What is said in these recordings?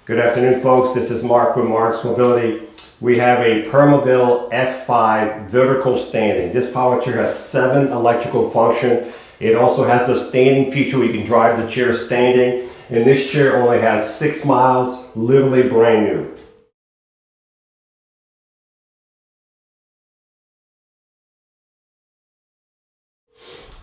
Good afternoon, folks. This is Marc with Marc's Mobility. We have a Permobil F5 vertical standing. This power chair has 7 electrical functions. It also has the standing feature where you can drive the chair standing. And this chair only has 6 miles, literally brand new.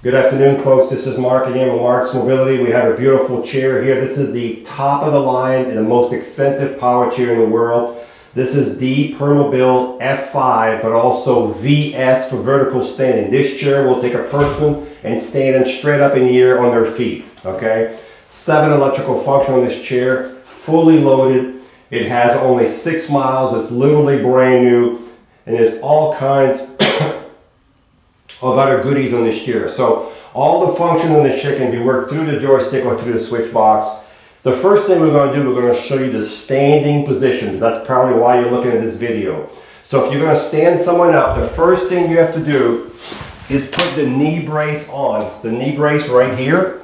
Good afternoon, folks. This is Marc again with Marc's Mobility. We have a beautiful chair here. This is the top of the line and the most expensive power chair in the world. This is the Permobil F5, but also VS for vertical standing. This chair will take a person and stand them straight up in the air on their feet. Okay, 7 electrical functions on this chair, fully loaded. It has only 6 miles. It's literally brand new, and there's all kinds of other goodies on this chair. So all the functions on this chair can be worked through the joystick or through the switch box. The first thing we're going to do, we're going to show you the standing position. That's probably why you're looking at this video. So if you're going to stand someone up, the first thing you have to do is put the knee brace on. It's the knee brace right here,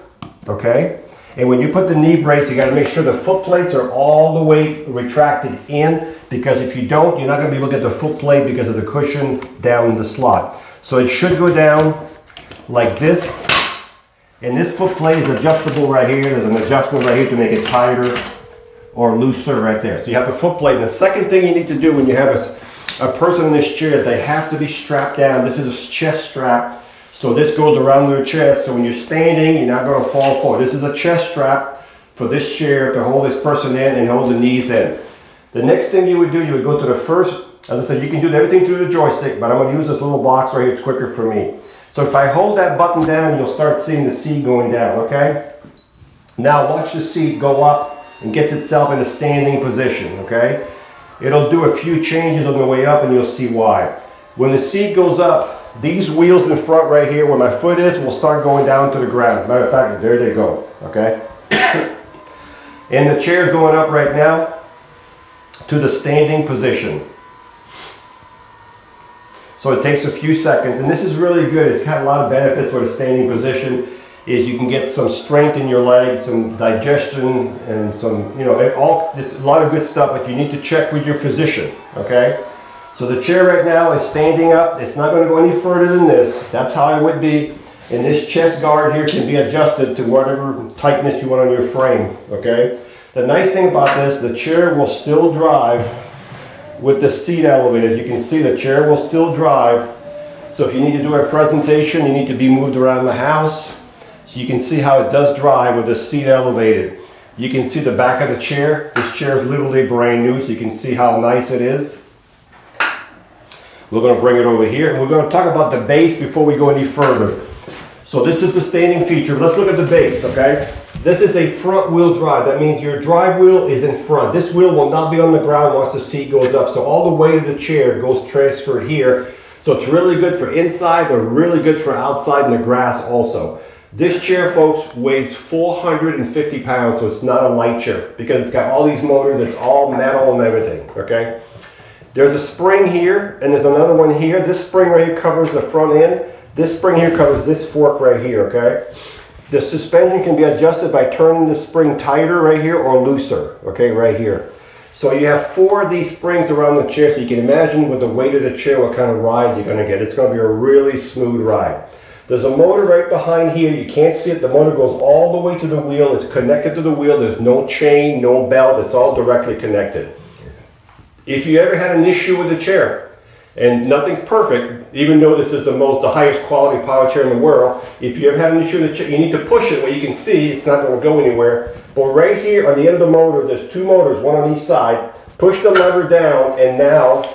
okay? And when you put the knee brace, you got to make sure the foot plates are all the way retracted in, because if you don't, you're not going to be able to get the foot plate because of the cushion down in the slot. So it should go down like this, and this foot plate is adjustable right here. There's an adjustment right here to make it tighter or looser right there. So you have the foot plate. And the second thing you need to do when you have a person in this chair, they have to be strapped down. This is a chest strap, so this goes around their chest. So when you're standing, you're not going to fall forward. This is a chest strap for this chair to hold this person in and hold the knees in. The next thing you would do, you would go to the first. As I said, you can do everything through the joystick, but I'm going to use this little box right here. It's quicker for me. So if I hold that button down, you'll start seeing the seat going down, okay? Now watch the seat go up and gets itself in a standing position, okay? It'll do a few changes on the way up and you'll see why. When the seat goes up, these wheels in front right here where my foot is will start going down to the ground. Matter of fact, there they go, okay? And the chair's going up right now to the standing position. So it takes a few seconds, and this is really good. It's got a lot of benefits for the standing position. Is you can get some strength in your legs, some digestion, and some, it's a lot of good stuff, but you need to check with your physician, okay? So the chair right now is standing up. It's not going to go any further than this. That's how it would be. And this chest guard here can be adjusted to whatever tightness you want on your frame, okay? The nice thing about this, the chair will still drive with the seat elevated. As you can see, the chair will still drive. So if you need to do a presentation, you need to be moved around the house. So you can see how it does drive with the seat elevated. You can see the back of the chair. This chair is literally brand new, so you can see how nice it is. We're going to bring it over here, and we're going to talk about the base before we go any further. So this is the standing feature. Let's look at the base, okay? This is a front wheel drive. That means your drive wheel is in front. This wheel will not be on the ground once the seat goes up. So all the weight of the chair goes transferred here. So it's really good for inside, or really good for outside in the grass also. This chair, folks, weighs 450 pounds, so it's not a light chair because it's got all these motors. It's all metal and everything, okay? There's a spring here, and there's another one here. This spring right here covers the front end. This spring here covers this fork right here, okay? The suspension can be adjusted by turning the spring tighter right here or looser, okay, right here. So you have 4 of these springs around the chair, so you can imagine with the weight of the chair what kind of ride you're going to get. It's going to be a really smooth ride. There's a motor right behind here. You can't see it. The motor goes all the way to the wheel. It's connected to the wheel. There's no chain, no belt. It's all directly connected. If you ever had an issue with the chair, and nothing's perfect, even though this is the highest quality power chair in the world, if you ever have an issue with the chair, you need to push it where you can see it's not going to go anywhere. But right here on the end of the motor, there's 2 motors, one on each side. Push the lever down, and now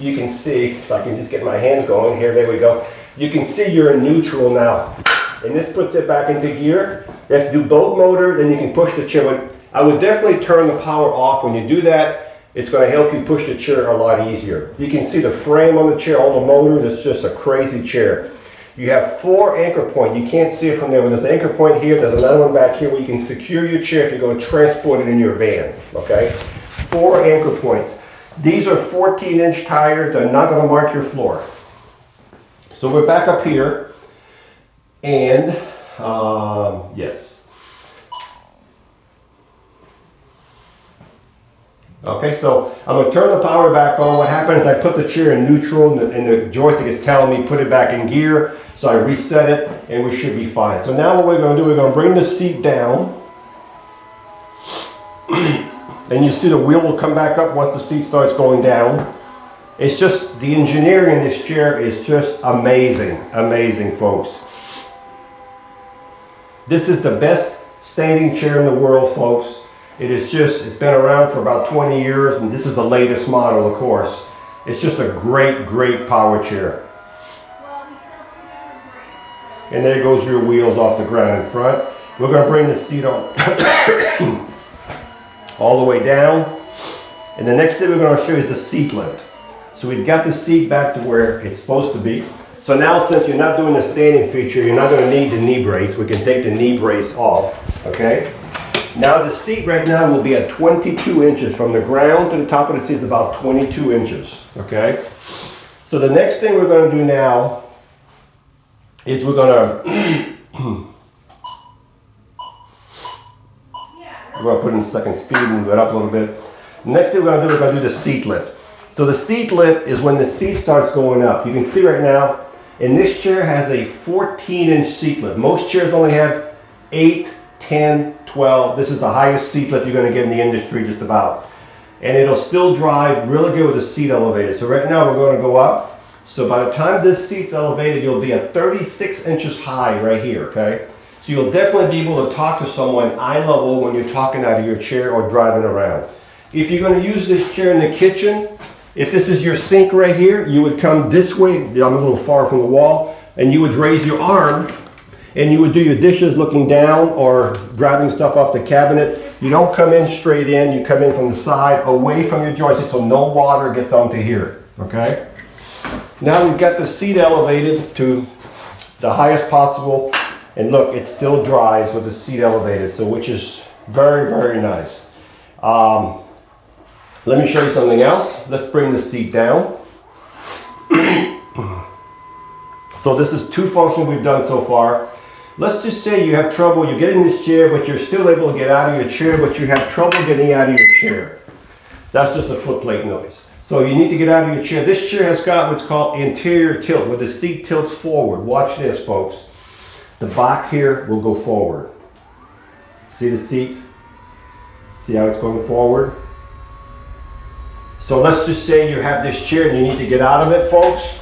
you can see, if I can just get my hands going here, there we go. You can see you're in neutral now. And this puts it back into gear. You have to do both motors, and you can push the chair. But I would definitely turn the power off when you do that. It's going to help you push the chair a lot easier. You can see the frame on the chair, all the motors. It's just a crazy chair. You have 4 anchor points. You can't see it from there, but there's an anchor point here. There's another one back here where you can secure your chair if you're going to transport it in your van, okay? 4 anchor points. These are 14-inch tires. They're not going to mark your floor. So we're back up here, and yes. Okay, so I'm going to turn the power back on. What happens is I put the chair in neutral and the joystick is telling me put it back in gear. So I reset it and we should be fine. So now what we're going to do, we're going to bring the seat down. And you see the wheel will come back up once the seat starts going down. It's just, the engineering in this chair is just amazing, amazing, folks. This is the best standing chair in the world, folks. It is just, it's been around for about 20 years, and this is the latest model, of course. It's just a great, great power chair. And there goes your wheels off the ground in front. We're going to bring the seat on all the way down. And the next thing we're going to show you is the seat lift. So we've got the seat back to where it's supposed to be. So now, since you're not doing the standing feature, you're not going to need the knee brace. We can take the knee brace off, okay? Now the seat right now will be at 22 inches. From the ground to the top of the seat is about 22 inches, okay? So the next thing we're going to do now is we're going to put in second speed and move it up a little bit. The next thing we're going to do the seat lift. So the seat lift is when the seat starts going up. You can see right now, and this chair has a 14-inch seat lift. Most chairs only have 8, 10, 12. This is the highest seat lift you're going to get in the industry, just about. And it'll still drive really good with the seat elevated. So right now we're going to go up. So by the time this seat's elevated, you'll be at 36 inches high right here, okay? So you'll definitely be able to talk to someone eye level when you're talking out of your chair or driving around. If you're going to use this chair in the kitchen, if this is your sink right here, you would come this way. I'm a little far from the wall, and you would raise your arm and you would do your dishes looking down or grabbing stuff off the cabinet. You don't come in straight in, you come in from the side away from your joystick so no water gets onto here, okay? Now we've got the seat elevated to the highest possible, and look, it still drives with the seat elevated, so which is very, very nice. Let me show you something else. Let's bring the seat down. So this is two functions we've done so far. Let's just say you have trouble, you get in this chair, but you're still able to get out of your chair, but you have trouble getting out of your chair. That's just a footplate noise. So you need to get out of your chair. This chair has got what's called anterior tilt, where the seat tilts forward. Watch this, folks. The back here will go forward. See the seat? See how it's going forward? So let's just say you have this chair and you need to get out of it, folks.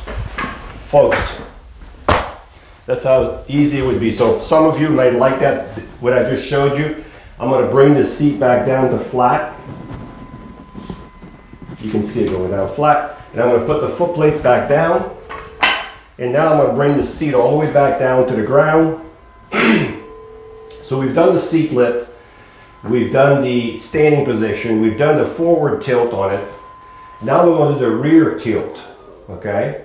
That's how easy it would be. So some of you may like that, what I just showed you. I'm going to bring the seat back down to flat. You can see it going down flat. And I'm going to put the foot plates back down. And now I'm going to bring the seat all the way back down to the ground. So we've done the seat lift. We've done the standing position. We've done the forward tilt on it. Now we're going to do the rear tilt, okay?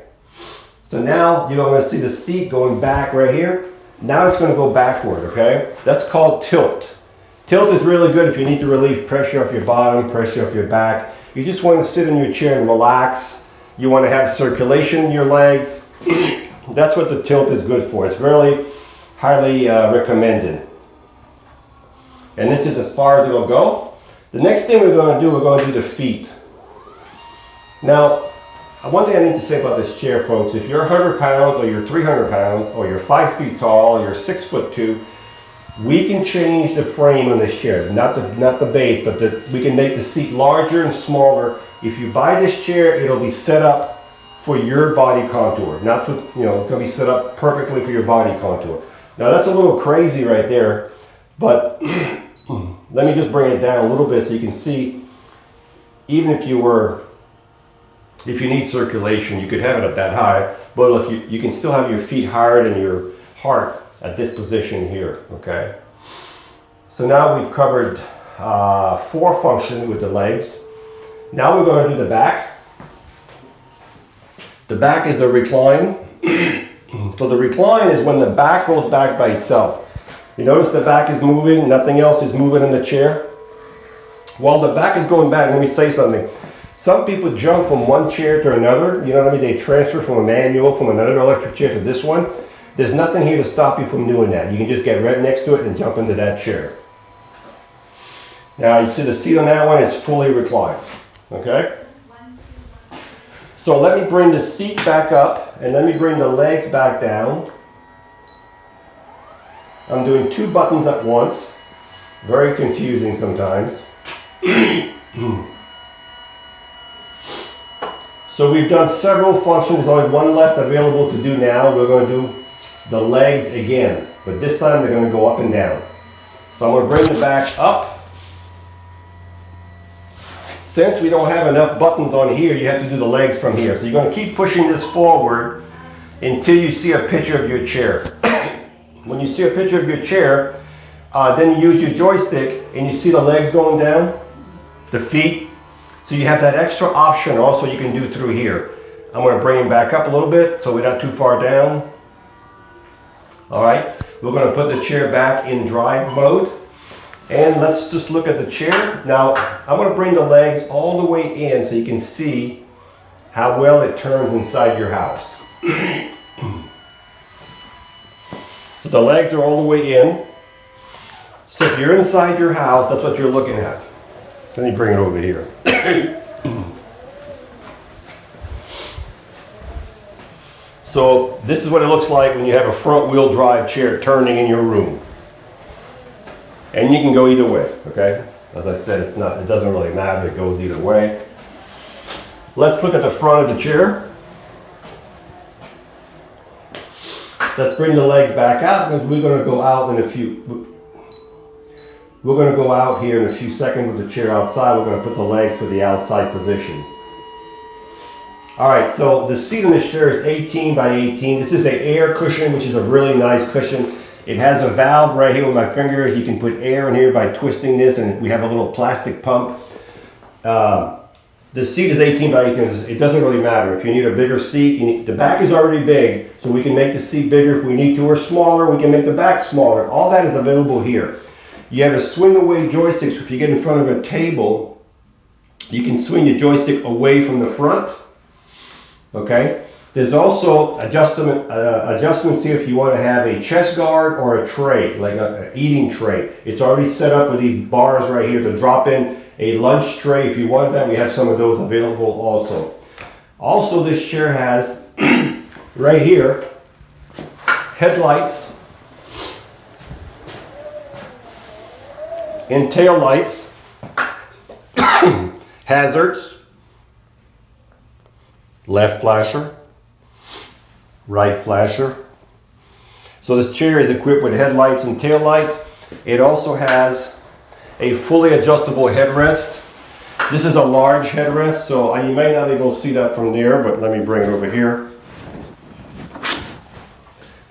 So now you're going to see the seat going back right here. Now it's going to go backward, okay? That's called tilt. Tilt is really good if you need to relieve pressure off your bottom, pressure off your back. You just want to sit in your chair and relax. You want to have circulation in your legs. That's what the tilt is good for. It's really highly recommended. And this is as far as it'll go. The next thing we're going to do, we're going to do the feet. Now, one thing I need to say about this chair, folks, if you're 100 pounds or you're 300 pounds or you're 5 feet tall or you're 6'2", we can change the frame on this chair. Not the base, but we can make the seat larger and smaller. If you buy this chair, it'll be set up for your body contour. Not for, it's going to be set up perfectly for your body contour. Now that's a little crazy right there, but let me just bring it down a little bit so you can see, even if you need circulation, you could have it at that high, but look, you can still have your feet hard and your heart at this position here, okay? So now we've covered 4 functions with the legs. Now we're going to do the back. The back is the recline. So the recline is when the back goes back by itself. You notice the back is moving, nothing else is moving in the chair. While the back is going back, let me say something. Some people jump from one chair to another, you know what I mean? They transfer from a manual, from another electric chair to this one. There's nothing here to stop you from doing that. You can just get right next to it and jump into that chair. Now you see the seat on that one is fully reclined, okay? So let me bring the seat back up and let me bring the legs back down. I'm doing 2 buttons at once. Very confusing sometimes. So we've done several functions. There's only one left available to do now. We're going to do the legs again, but this time they're going to go up and down. So I'm going to bring the back up. Since we don't have enough buttons on here, you have to do the legs from here. So you're going to keep pushing this forward until you see a picture of your chair. When you see a picture of your chair, then you use your joystick and you see the legs going down, the feet. So you have that extra option also you can do through here. I'm going to bring him back up a little bit so we're not too far down. All right, we're going to put the chair back in drive mode. And let's just look at the chair. Now, I'm going to bring the legs all the way in so you can see how well it turns inside your house. So the legs are all the way in. So if you're inside your house, that's what you're looking at. Let me bring it over here. So this is what it looks like when you have a front wheel drive chair turning in your room. And you can go either way, okay? As I said, it doesn't really matter, it goes either way. Let's look at the front of the chair. Let's bring the legs back out because we're going to go out in a few. We're going to go out here in a few seconds with the chair outside. We're going to put the legs for the outside position. All right, so the seat in this chair is 18 by 18. This is an air cushion, which is a really nice cushion. It has a valve right here with my fingers. You can put air in here by twisting this, and we have a little plastic pump. The seat is 18 by 18. It doesn't really matter. If you need a bigger seat, the back is already big, so we can make the seat bigger if we need to, or smaller, we can make the back smaller. All that is available here. You have a swing away joystick, so if you get in front of a table, you can swing your joystick away from the front. Okay? There's also adjustments here if you want to have a chest guard or a tray, like an eating tray. It's already set up with these bars right here to drop in a lunch tray. If you want that, we have some of those available also. Also, this chair has, right here, headlights and tail lights, hazards, left flasher, right flasher. So this chair is equipped with headlights and tail lights. It also has a fully adjustable headrest. This is a large headrest, so you may not be able to see that from there, but let me bring it over here.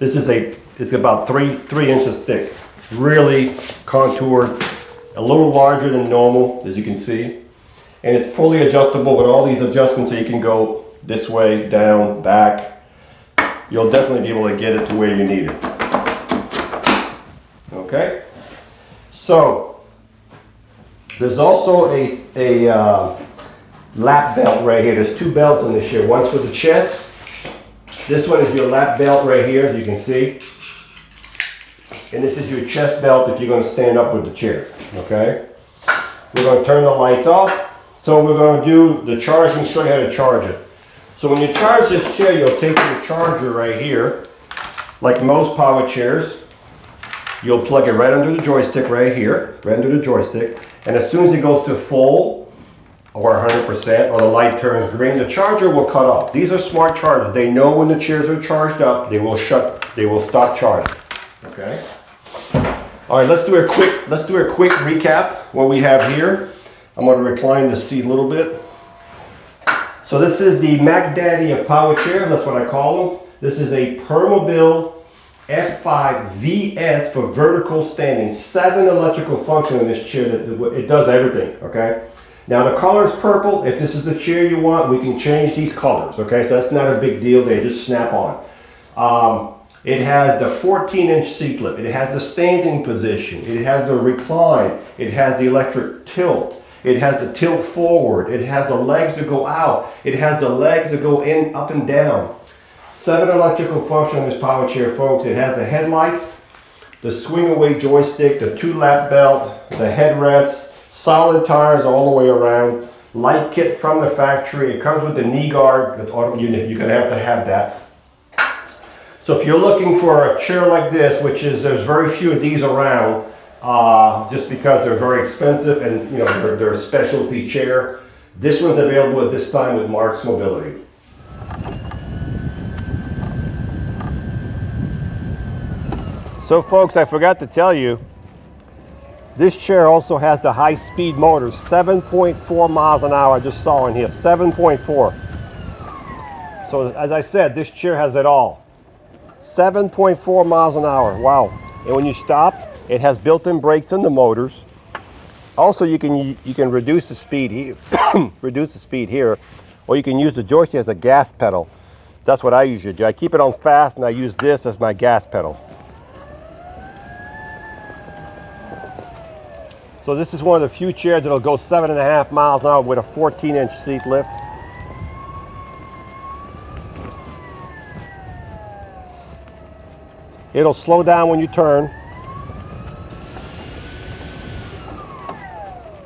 This is it's about three inches thick, really contoured, a little larger than normal, as you can see. And it's fully adjustable with all these adjustments, so you can go this way, down, back. You'll definitely be able to get it to where you need it. Okay? So, there's also a lap belt right here. There's 2 belts on this chair. One's for the chest. This one is your lap belt right here, as you can see. And this is your chest belt if you're going to stand up with the chair. Okay? We're going to turn the lights off. So we're going to do the charge and show you how to charge it. So when you charge this chair, you'll take your charger right here. Like most power chairs, you'll plug it right under the joystick right here, right under the joystick. And as soon as it goes to full, or 100%, or the light turns green, the charger will cut off. These are smart chargers. They know when the chairs are charged up, they will stop charging. Okay? All right, let's do a quick recap what we have here. I'm going to recline the seat a little bit. So this is the Mac Daddy of power chairs, that's what I call them. This is a Permobil F5 VS for vertical standing. 7 electrical functions in this chair that it does everything, okay? Now the color is purple. If this is the chair you want, we can change these colors, okay? So that's not a big deal, they just snap on. It has the 14-inch seat lip. It has the standing position. It has the recline. It has the electric tilt. It has the tilt forward. It has the legs that go out. It has the legs that go in, up and down. 7 electrical functions on this power chair, folks. It has the headlights, the swing away joystick, the 2 lap belt, the headrest, Solid tires all the way around. Light kit from the factory. It comes with the knee guard. That's auto unit. You're gonna have that. So if you're looking for a chair like this, which is, there's very few of these around, just because they're very expensive and you know they're a specialty chair. This one's available at this time with Marc's Mobility. So folks, I forgot to tell you, this chair also has the high-speed motor, 7.4 miles an hour. I just saw in here, 7.4. So as I said, this chair has it all. 7.4 miles an hour, wow. And when you stop, it has built-in brakes in the motors. Also, you can reduce the speed here, or you can use the joystick as a gas pedal. That's what I usually do. I keep it on fast and I use this as my gas pedal. So this is one of the few chairs that'll go 7.5 miles an hour with a 14-inch seat lift. It'll slow down when you turn.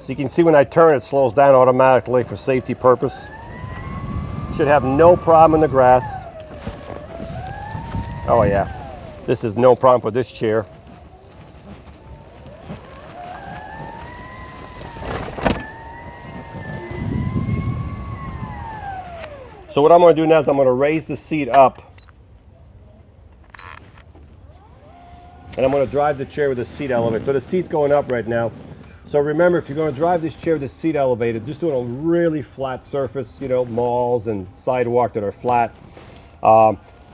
So you can see when I turn, it slows down automatically for safety purpose. Should have no problem in the grass. Oh yeah, this is no problem for this chair. So what I'm going to do now is I'm going to raise the seat up. And I'm going to drive the chair with the seat elevated. So the seat's going up right now. So remember, if you're going to drive this chair with the seat elevated, just do it on a really flat surface, you know, malls and sidewalk that are flat.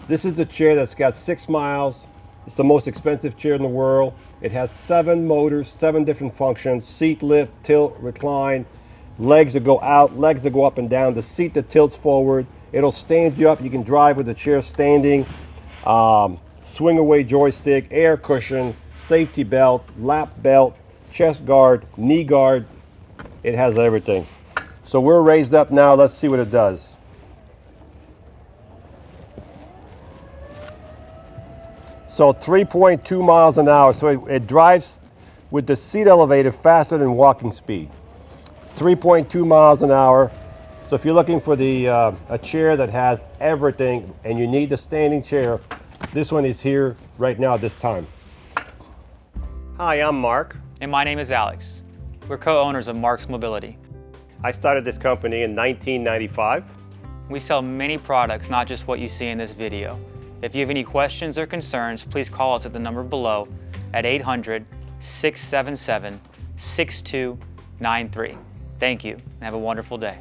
This is the chair that's got 6 miles. It's the most expensive chair in the world. It has 7 motors, 7 different functions: seat lift, tilt, recline, legs that go out, legs that go up and down, the seat that tilts forward. It'll stand you up. You can drive with the chair standing. Swing away joystick, air cushion, safety belt, lap belt, chest guard, knee guard. It has everything. So we're raised up now. Let's see what it does. So 3.2 miles an hour. So it drives with the seat elevated faster than walking speed. 3.2 miles an hour. So if you're looking for a chair that has everything and you need the standing chair, this one is here right now at this time. Hi, I'm Marc. And my name is Alex. We're co-owners of Marc's Mobility. I started this company in 1995. We sell many products, not just what you see in this video. If you have any questions or concerns, please call us at the number below at 800-677-6293. Thank you, and have a wonderful day.